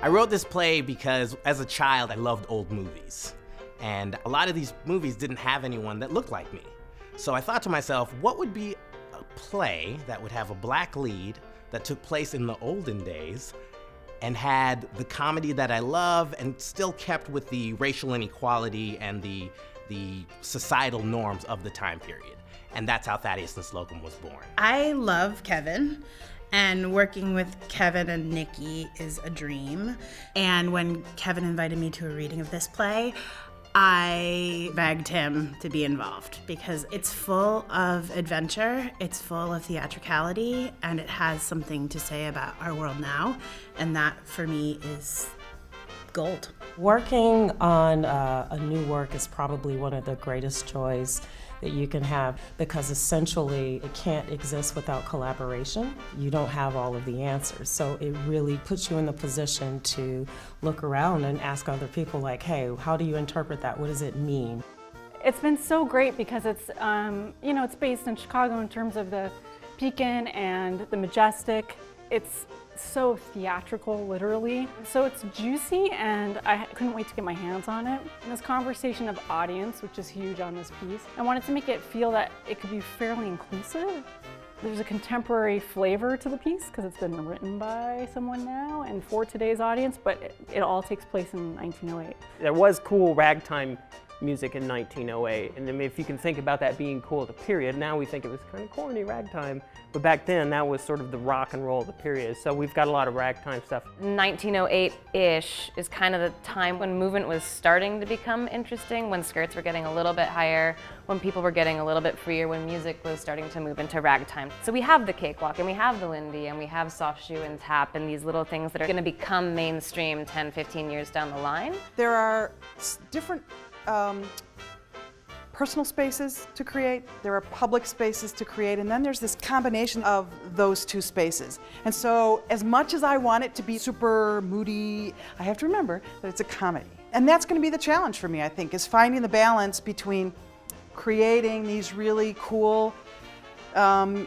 I wrote this play because as a child I loved old movies. And a lot of these movies didn't have anyone that looked like me. So I thought to myself, what would be a play that would have a black lead that took place in the olden days and had the comedy that I love and still kept with the racial inequality and the societal norms of the time period. And that's how Thaddeus and Slocum was born. I love Kevin, and working with Kevin and Nikki is a dream. And when Kevin invited me to a reading of this play, I begged him to be involved because it's full of adventure, it's full of theatricality, and it has something to say about our world now, and that for me is gold. Working on a new work is probably one of the greatest joys that you can have, because essentially it can't exist without collaboration. You don't have all of the answers, so it really puts you in the position to look around and ask other people like, hey, how do you interpret that? What does it mean? It's been so great because it's, it's based in Chicago in terms of the Beacon and the Majestic. It's so theatrical, literally. So it's juicy, and I couldn't wait to get my hands on it. And this conversation of audience, which is huge on this piece, I wanted to make it feel that it could be fairly inclusive. There's a contemporary flavor to the piece because it's been written by someone now and for today's audience, but it all takes place in 1908. There was cool ragtime music in 1908, and I mean, if you can think about that being cool at the period, now we think it was kind of corny ragtime, but back then that was sort of the rock and roll of the period, so we've got a lot of ragtime stuff. 1908-ish is kind of the time when movement was starting to become interesting, when skirts were getting a little bit higher, when people were getting a little bit freer, when music was starting to move into ragtime. So we have the cakewalk, and we have the Lindy, and we have soft shoe and tap, and these little things that are going to become mainstream 10, 15 years down the line. There are different personal spaces to create, there are public spaces to create, and then there's this combination of those two spaces. And so as much as I want it to be super moody, I have to remember that it's a comedy. And that's going to be the challenge for me, I think, is finding the balance between creating these really cool,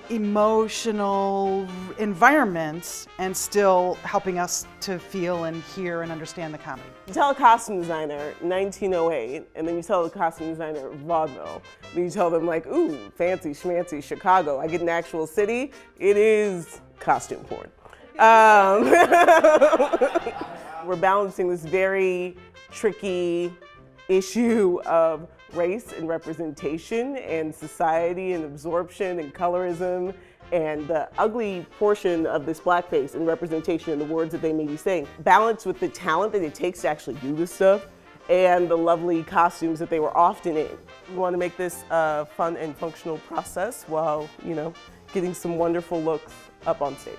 emotional environments and still helping us to feel and hear and understand the comedy. You tell a costume designer 1908, and then you tell the costume designer Vaudeville. Then you tell them like, ooh, fancy schmancy Chicago. I get an actual city, it is costume porn. We're balancing this very tricky issue of race and representation and society and absorption and colorism and the ugly portion of this blackface and representation and the words that they may be saying, balanced with the talent that it takes to actually do this stuff and the lovely costumes that they were often in. We want to make this a fun and functional process while, getting some wonderful looks up on stage.